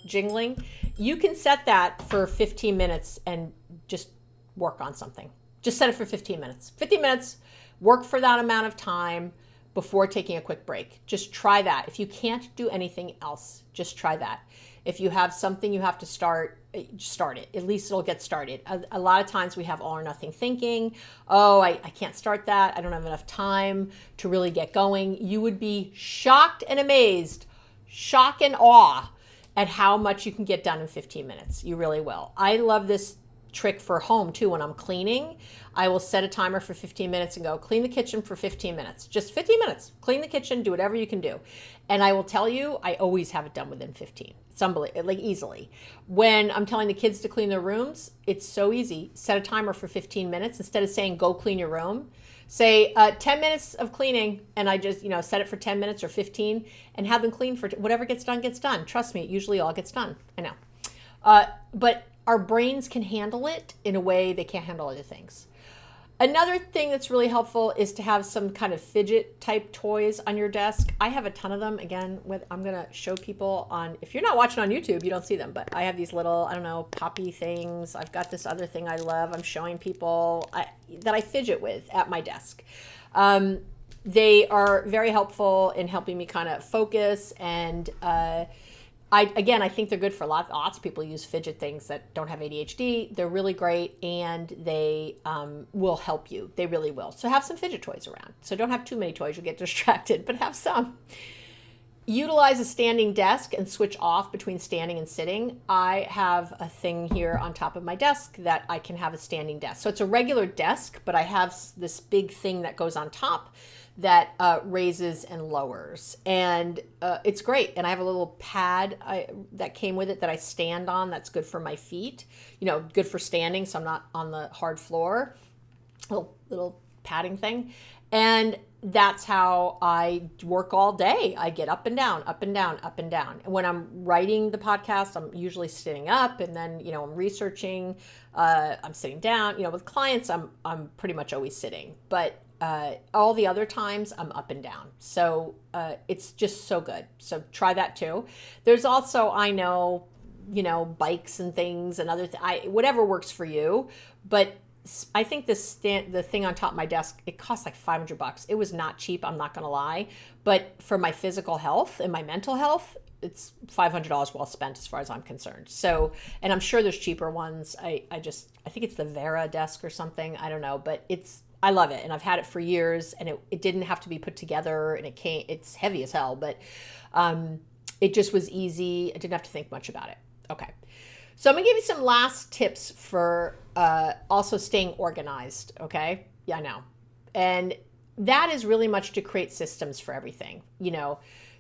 Jingling. You can set that for 15 minutes and just work on something. Just set it for 15 minutes. 15 minutes, work for that amount of time before taking a quick break. Just try that. If you can't do anything else, just try that. If you have something you have to start it. At least it'll get started. A lot of times we have all or nothing thinking. Oh, I can't start that. I don't have enough time to really get going. You would be shocked and amazed, shock and awe at how much you can get done in 15 minutes. You really will. I love this trick for home too. When I'm cleaning, I will set a timer for 15 minutes and go clean the kitchen for 15 minutes. Just 15 minutes. Clean the kitchen, do whatever you can do. And I will tell you, I always have it done within 15. It's unbelievable, like easily. When I'm telling the kids to clean their rooms, it's so easy. Set a timer for 15 minutes. Instead of saying, go clean your room, say 10 minutes of cleaning. And I just, set it for 10 minutes or 15 and have them clean for whatever gets done, gets done. Trust me, it usually all gets done. I know. But our brains can handle it in a way they can't handle other things. Another thing that's really helpful is to have some kind of fidget type toys on your desk. I have a ton of them. Again, I'm going to show people on, if you're not watching on YouTube, you don't see them, but I have these little, I don't know, poppy things. I've got this other thing I love. I'm showing people that I fidget with at my desk. They are very helpful in helping me kind of focus, and I think they're good for lots of people use fidget things that don't have ADHD. They're really great, and they will help you. They really will. So have some fidget toys around. So don't have too many toys, you'll get distracted, but have some. Utilize a standing desk and switch off between standing and sitting. I have a thing here on top of my desk that I can have a standing desk. So it's a regular desk, but I have this big thing that goes on top that raises and lowers, and it's great. And I have a little pad that came with it that I stand on. That's good for my feet, good for standing, so I'm not on the hard floor. Little padding thing, and that's how I work all day. I get up and down, up and down, up and down. And when I'm writing the podcast, I'm usually sitting up, and then I'm researching. I'm sitting down. With clients, I'm pretty much always sitting, but all the other times I'm up and down. So it's just so good. So try that too. There's also, I know, bikes and things and other whatever works for you. But I think the thing on top of my desk, it cost like $500. It was not cheap. I'm not going to lie. But for my physical health and my mental health, it's $500 well spent as far as I'm concerned. So, and I'm sure there's cheaper ones. I think it's the Vera desk or something. I don't know, but I love it, and I've had it for years, and it didn't have to be put together, and it's heavy as hell, but it just was easy. I didn't have to think much about it. Okay. So I'm going to give you some last tips for also staying organized, okay? Yeah, I know. And that is really much to create systems for everything,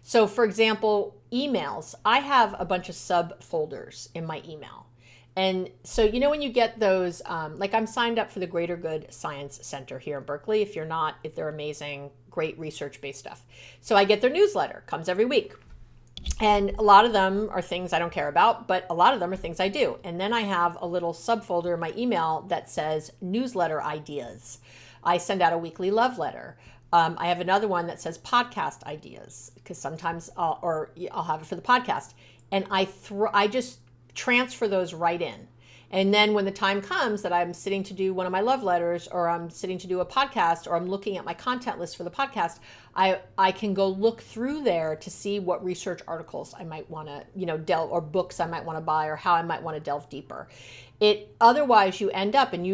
So for example, emails. I have a bunch of subfolders in my email. And so, when you get those, like I'm signed up for the Greater Good Science Center here in Berkeley. If they're amazing, great research-based stuff. So I get their newsletter, comes every week. And a lot of them are things I don't care about, but a lot of them are things I do. And then I have a little subfolder in my email that says newsletter ideas. I send out a weekly love letter. I have another one that says podcast ideas, because sometimes I'll have it for the podcast. And I just transfer those right in. And then when the time comes that I'm sitting to do one of my love letters, or I'm sitting to do a podcast, or I'm looking at my content list for the podcast, I can go look through there to see what research articles I might want to, delve, or books I might want to buy, or how I might want to delve deeper. Otherwise you end up, and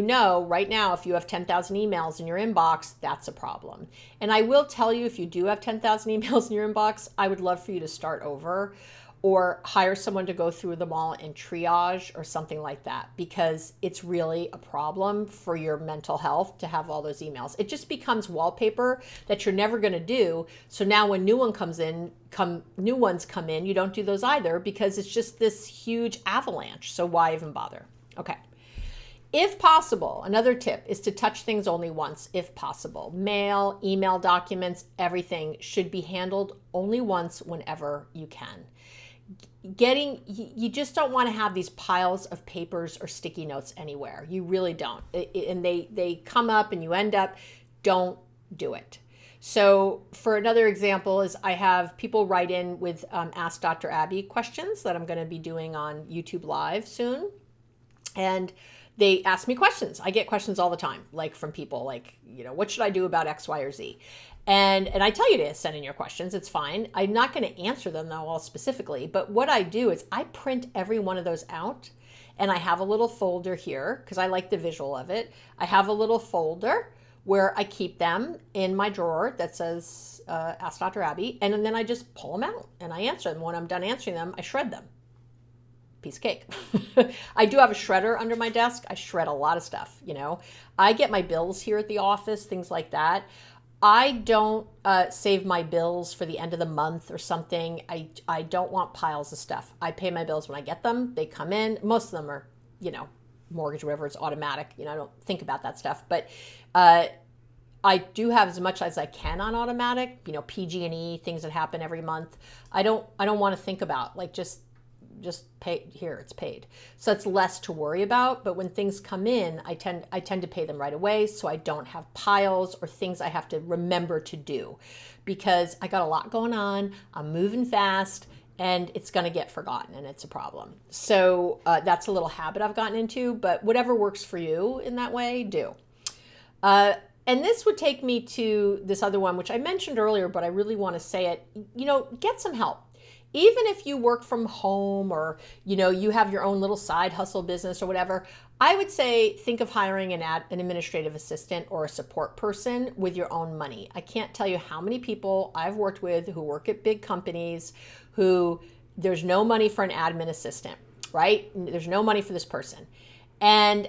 right now, if you have 10,000 emails in your inbox, that's a problem. And I will tell you, if you do have 10,000 emails in your inbox, I would love for you to start over, or hire someone to go through them all and triage or something like that, because it's really a problem for your mental health to have all those emails. It just becomes wallpaper that you're never going to do. So now when new ones come in, you don't do those either, because it's just this huge avalanche. So why even bother? Okay. If possible, another tip is to touch things only once, if possible. Mail, email documents, everything should be handled only once whenever you can. You just don't want to have these piles of papers or sticky notes anywhere. You really don't. And they come up and you end up, don't do it. So for another example is I have people write in with Ask Dr. Abby questions that I'm going to be doing on YouTube Live soon. And they ask me questions. I get questions all the time, like from people like, what should I do about X, Y, or Z? And I tell you to send in your questions. It's fine. I'm not going to answer them though all specifically, but what I do is I print every one of those out, and I have a little folder here because I like the visual of it. I have a little folder where I keep them in my drawer that says Ask Dr. Abby, and then I just pull them out and I answer them. When I'm done answering them, I shred them. Piece of cake. I do have a shredder under my desk. I shred a lot of stuff, I get my bills here at the office, things like that. I don't save my bills for the end of the month or something. I don't want piles of stuff. I pay my bills when I get them. They come in. Most of them are, mortgage, whatever, it's automatic. I don't think about that stuff. But I do have as much as I can on automatic, PG&E, things that happen every month. I don't want to think about, just just pay here, it's paid. So it's less to worry about. But when things come in, I tend to pay them right away, so I don't have piles or things I have to remember to do, because I got a lot going on. I'm moving fast, and it's going to get forgotten, and it's a problem. So that's a little habit I've gotten into, but whatever works for you in that way, do. And this would take me to this other one, which I mentioned earlier, but I really want to say it. Get some help. Even if you work from home, or, you have your own little side hustle business or whatever, I would say think of hiring an administrative assistant or a support person with your own money. I can't tell you how many people I've worked with who work at big companies who there's no money for an admin assistant, right? There's no money for this person. And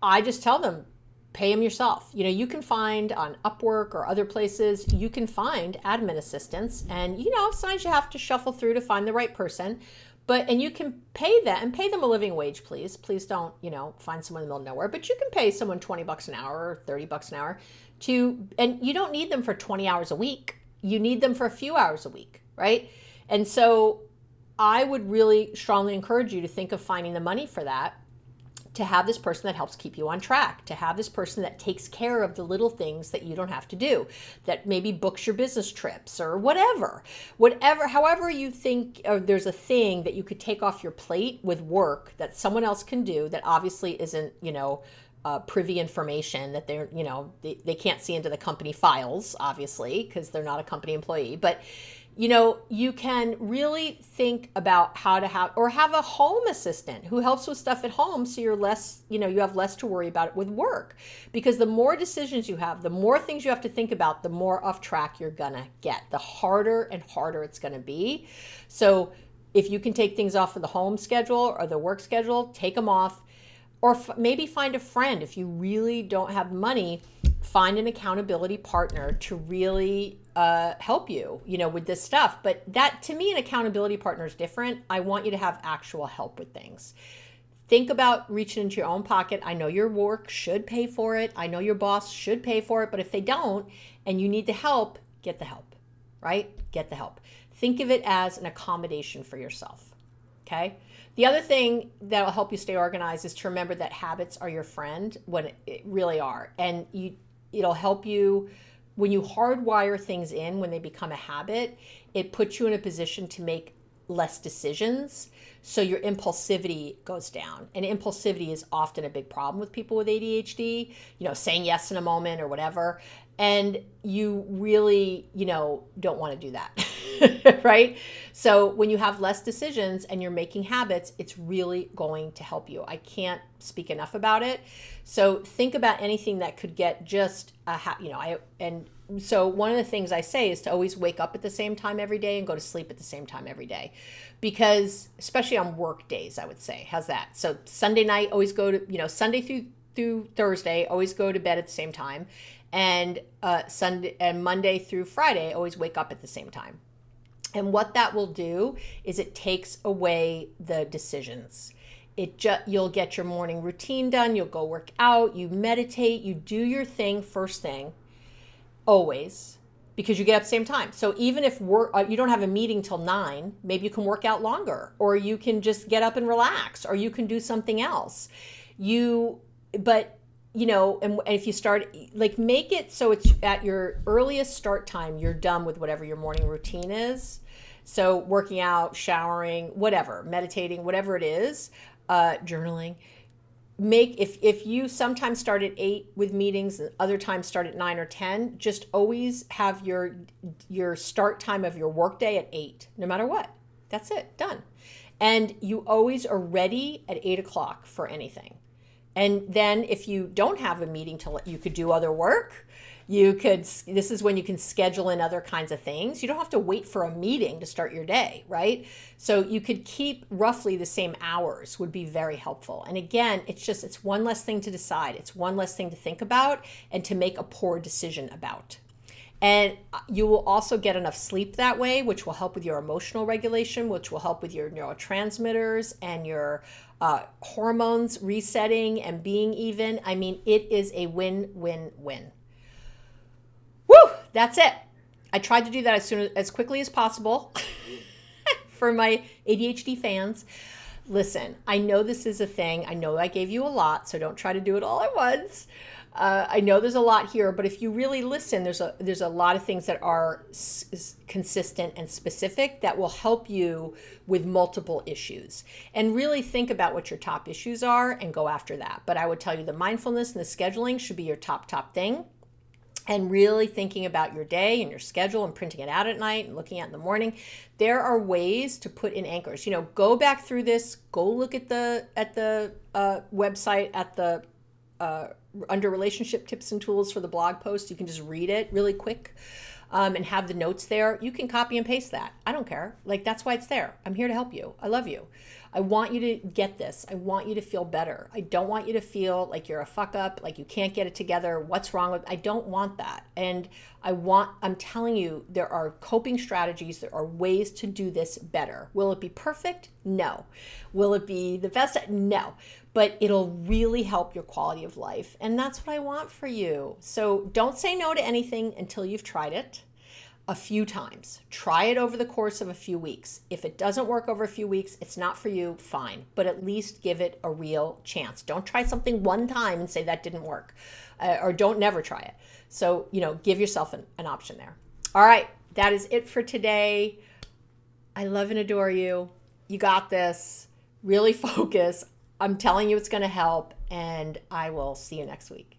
I just tell them, pay them yourself. You can find on Upwork or other places, you can find admin assistants, and sometimes you have to shuffle through to find the right person, and you can pay that, and pay them a living wage, please. Please don't, find someone in the middle of nowhere, but you can pay someone $20 an hour or $30 an hour and you don't need them for 20 hours a week. You need them for a few hours a week, right? And so I would really strongly encourage you to think of finding the money for that, to have this person that helps keep you on track, to have this person that takes care of the little things that you don't have to do, that maybe books your business trips or whatever, however you think, or there's a thing that you could take off your plate with work that someone else can do that obviously isn't, privy information, that they're, they can't see into the company files, obviously, because they're not a company employee. But you can really think about how to have a home assistant who helps with stuff at home, so you're less, you have less to worry about it with work. Because the more decisions you have, the more things you have to think about, the more off track you're gonna get, the harder and harder it's gonna be. So if you can take things off of the home schedule or the work schedule, take them off. Or maybe find a friend. If you really don't have money, find an accountability partner to really help you, with this stuff. But that, to me, an accountability partner is different. I want you to have actual help with things. Think about reaching into your own pocket. I know your work should pay for it. I know your boss should pay for it. But if they don't, and you need the help, get the help, right? Get the help. Think of it as an accommodation for yourself, okay? The other thing that will help you stay organized is to remember that habits are your friend, when it really are. And it'll help you when you hardwire things in, when they become a habit, it puts you in a position to make less decisions. So your impulsivity goes down. And impulsivity is often a big problem with people with ADHD, saying yes in a moment or whatever. And you really, don't want to do that, right? So when you have less decisions and you're making habits, it's really going to help you. I can't speak enough about it. So think about anything that could get just so one of the things I say is to always wake up at the same time every day and go to sleep at the same time every day, because especially on work days, I would say, how's that? So Sunday night, always go to, Sunday through Thursday, always go to bed at the same time. And Sunday and Monday through Friday, always wake up at the same time. And what that will do is it takes away the decisions. You'll get your morning routine done. You'll go work out, you meditate, you do your thing first thing, always, because you get up at the same time. So even if you don't have a meeting till 9, maybe you can work out longer, or you can just get up and relax, or you can do something else. And if you start, make it so it's at your earliest start time, you're done with whatever your morning routine is. So working out, showering, whatever, meditating, whatever it is, journaling. If you sometimes start at 8 with meetings and other times start at 9 or 10, just always have your start time of your workday at 8, no matter what. That's it, done. And you always are ready at 8 o'clock for anything. And then if you don't have a meeting you could do other work. This is when you can schedule in other kinds of things. You don't have to wait for a meeting to start your day, right? So you could keep roughly the same hours, would be very helpful. And again, it's one less thing to decide. It's one less thing to think about and to make a poor decision about. And you will also get enough sleep that way, which will help with your emotional regulation, which will help with your neurotransmitters and your hormones resetting and being even. I mean, it is a win-win-win. Woo! That's it. I tried to do that as quickly as possible. for my ADHD fans, listen, I know this is a thing. I know I gave you a lot, so don't try to do it all at once. I know there's a lot here, but if you really listen, there's a lot of things that are consistent and specific that will help you with multiple issues. And really think about what your top issues are and go after that. But I would tell you the mindfulness and the scheduling should be your top thing. And really thinking about your day and your schedule and printing it out at night and looking at it in the morning. There are ways to put in anchors. Go back through this. Go look at the website at the under relationship tips and tools for the blog post. You can just read it really quick and have the notes there. You can copy and paste that. I don't care. That's why it's there. I'm here to help you. I love you. I want you to get this. I want you to feel better. I don't want you to feel like you're a fuck up, like you can't get it together. What's wrong with? I don't want that. And I'm telling you, there are coping strategies. There are ways to do this better. Will it be perfect? No. Will it be the best? No. But it'll really help your quality of life. And that's what I want for you. So don't say no to anything until you've tried it a few times. Try it over the course of a few weeks. If it doesn't work over a few weeks, it's not for you, fine. But at least give it a real chance. Don't try something one time and say that didn't work. Or don't never try it. So, give yourself an option there. All right, that is it for today. I love and adore you. You got this. Really focus. I'm telling you it's going to help, and I will see you next week.